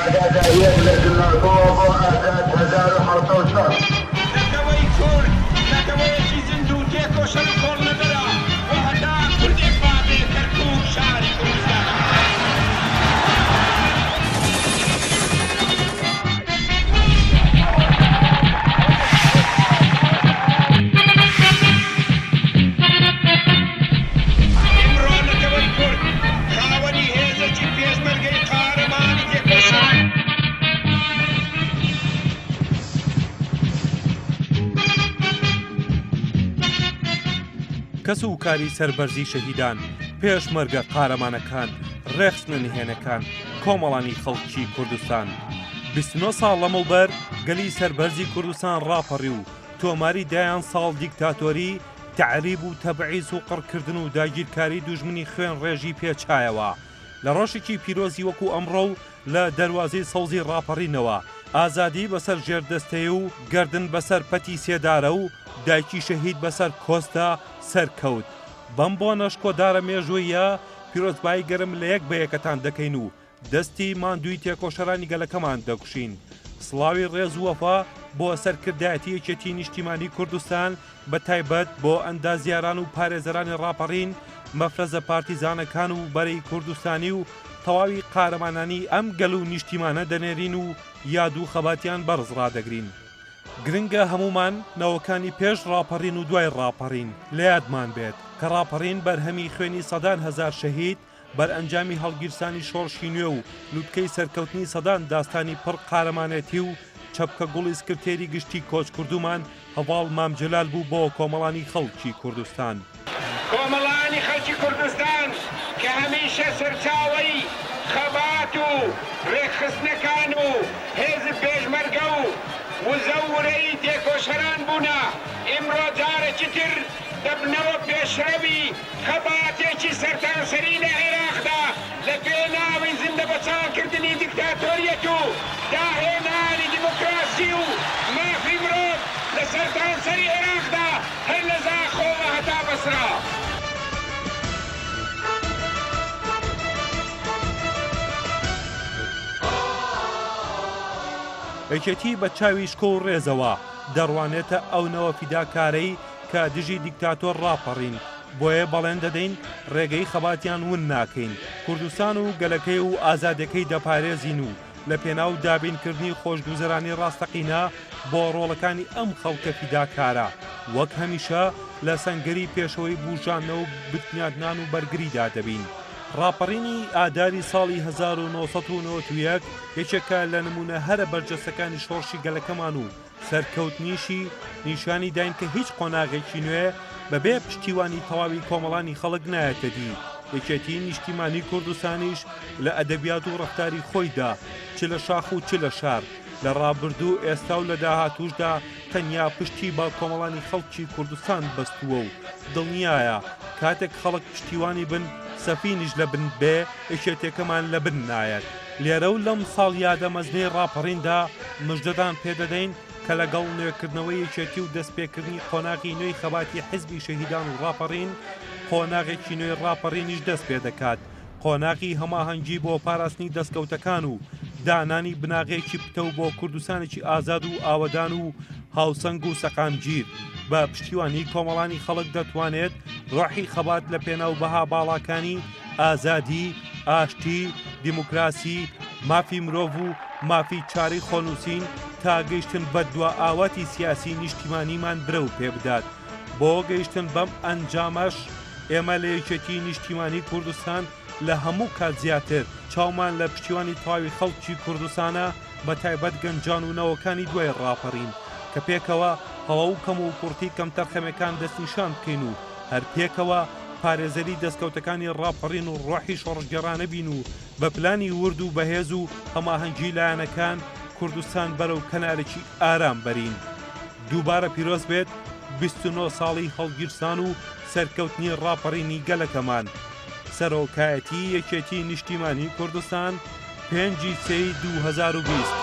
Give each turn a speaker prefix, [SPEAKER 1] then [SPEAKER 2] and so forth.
[SPEAKER 1] ئاگاداریەک لە جنەکەوە بۆ ئازاد 1970.
[SPEAKER 2] نەکەوەی کورد نەکەوەیەکی زیندوو تێکۆشە و کۆڵ نەدەرا و هەتا کوردێک بابێ کەرکووک شاری کوردستان.
[SPEAKER 3] کەس و کاری سەربەرزی شەهیدان پێشمەرگە قارەمانەکان ڕێخستنە نهێنەکان کۆمەڵانی خەڵکی کوردستان 29 ساڵ لەمەوبەر گەلی سەربەرزی کوردستان ڕاپەڕی و تۆماری دایان ساڵ دیکتاتۆری تعریب و تەبعیز و قڕکردن و داگیرکاری دوژمنی خوێن ڕێژی پێچایەوە لە ڕۆژێکی پیرۆزی وەکو ئەمڕۆ و لە دەواازەی سەوزی ڕاپەڕینەوە ئازادی بەسەر ژێردەستەیە و گردن بەسەر پەتی سێدارە و دایکی شەهید بەسەر کۆستا سەرکەوت بەم بۆ نەشکۆدارە مێژوویە پیرۆزبایی گەرم لە یەک بە یەکەتان دەکەین و دەستی ماندووی تێکۆشەرانی گەلەکەمان دەکوشین سڵاوی ڕێز و وەفا بۆ سەرکردایەتی یەکێتی نیشتیمانی کوردستان بە تایبەت بۆ ئەندازیاران و پارێزەرانی ڕاپەڕین مەفرەزە پارتیزانەکان و بەرەی کوردستانی و تەواوی قارەمانانی ئەم گەل و نیشتیمانە دەنێرین و یاد و خەباتیان بەرز ڕادەگرین گرنگە هەمومان نەوەکانی پێش ڕاپەڕین و دوای ڕاپەڕین لە یادمان بێت کە ڕاپەڕین بەرهەمی خوێنی سەدان هەزار شەهید بەرئەنجامی هەڵگیرسانی شۆڕشی نوێ و لووتکەی سەرکەوتنی سەدان داستانی پڕ قارەمانێتی و چەپکە گوڵی سکرتێری گشتی کۆچ کوردومان هەواڵ مامجلال بوو بۆ کۆمەڵانی خەڵکی کوردستان
[SPEAKER 2] کۆمەڵانی خەڵکی کوردستان کە هەمیشە سەرچاوەی خەبات و ڕێکخستنەکان و هێزب پێشمەرگە و وزەورەی تێکۆشەران بوونە ئیمڕۆ جارێکی تر دەبنەوە پێشرەوی خەباتێکی سەرتاسەری لە عێراقدا لە پێناوی زیندە بەچاوکردنی دیکتاتۆریەت و داهێنانی دیموکراسی و مافی مرۆڤ لە سەرتاسەری عێراقدا هەر لە زاخۆوە هەتا بەسرا.
[SPEAKER 3] یەکێتی بە چاوی شکۆ و ڕێزەوە دەڕوانێتە ئەو نەوە فیداکارەی کە دژی دیکتاتۆر ڕاپەڕین بۆیە بەڵێن دەدەین ڕێگەی خەباتیان ون ناکەین کوردستان و گەلەکەی و ئازادەکەی دەپارێزین و لە پێناو دابینکردنی خۆشگوزەرانی ڕاستەقینە بۆ ڕۆڵەکانی ئەم خەڵکە فیداکارە وەک هەمیشە لە سەنگەری پێشەوەی بوژانەوە و بتنیادنان و بەرگریدا دەبین ڕاپەڕینی ئاداری ساڵی 1991 یەکێکە لە نمونە هەرە بەرجەستەکانی شۆڕشی گەلەکەمان و سەرکەوتنیشی نیشانی داین کە هیچ قۆناغێکی نوێ بەبێ پشتیوانی تەواوی کۆمەڵانی خەڵک نایەتە دی یەکێتی نیشتیمانی کوردستانیش لە ئەدەبیات و ڕەفتاری خۆیدا چ لە شاخ و چ لە شار لە ڕابردوو ئێستا و لە داهاتوشدا تەنیا پشتی با کۆمەڵانی خەڵکی کوردستان بەستووە و دڵنیایە کاتێک خەڵک پشتیوانی بن سەفینیش لە بن بێ ئەشێتێکەمان لە بن نایەت لێرە و لەم ساڵ یادە مەزنەی ڕاپەڕیندا مژدەدان پێدەدەین کە لەگەڵ نوێکردنەوەی یەکێتی و دەستپێکردنی قۆناغی نوێی خەباتی حیزبی شەهیدان و ڕاپەڕین قۆناغێکی نوێی ڕاپەڕینیش دەست پێ دەکات قۆناغی هەماهەنگی بۆ پاراستنی دەستکەوتەکان و دانانی بناغێکی پتە و بۆ کوردستانێکی ئازاد و ئاوەدان و هاوسەنگ و سەقامگیر بە پشتیوانی کۆمەڵانی خەڵک دەتوانێت ڕۆحی خەبات لە پێناو بەها باڵاکانی ئازادی ئاشتی دیموکراسی مافی مرۆڤ و مافی چاری خۆنووسین تا گەیشتن بە دوا ئاواتی سیاسی نیشتیمانیمان برە و پێ بدات بۆ گەیشتن بەم ئەنجامەش ئێمە لە یەکێتی نیشتیمانی کوردستان لە هەموو کات زیاتر چاومان لە پشتیوانی تەواوی خەڵکی کوردستانە بە تایبەت گەنجان و نەوەکانی دوای ڕاپەڕین کە پێکەوە هەڵە و کەم و کوڕتی کەم تەرخەمەکان دەستنیشان بکەین و هەر پێکەوە پارێزەری دەستکەوتەکانی ڕاپەڕین و ڕۆحی شۆڕژگەڕانە بین و بە پلانی ورد و بەهێز و هەماهەنگی لایەنەکان کوردستان بەرەو کەنارێکی ئارام بەرین دووبارە پیرۆز بێت 29 ساڵی هەڵگیرسان و سەرکەوتنی ڕاپەڕینی گەلەکەمان سەرۆکایەتی یەکێتی نیشتیمانی کوردستان 5 سەی 2020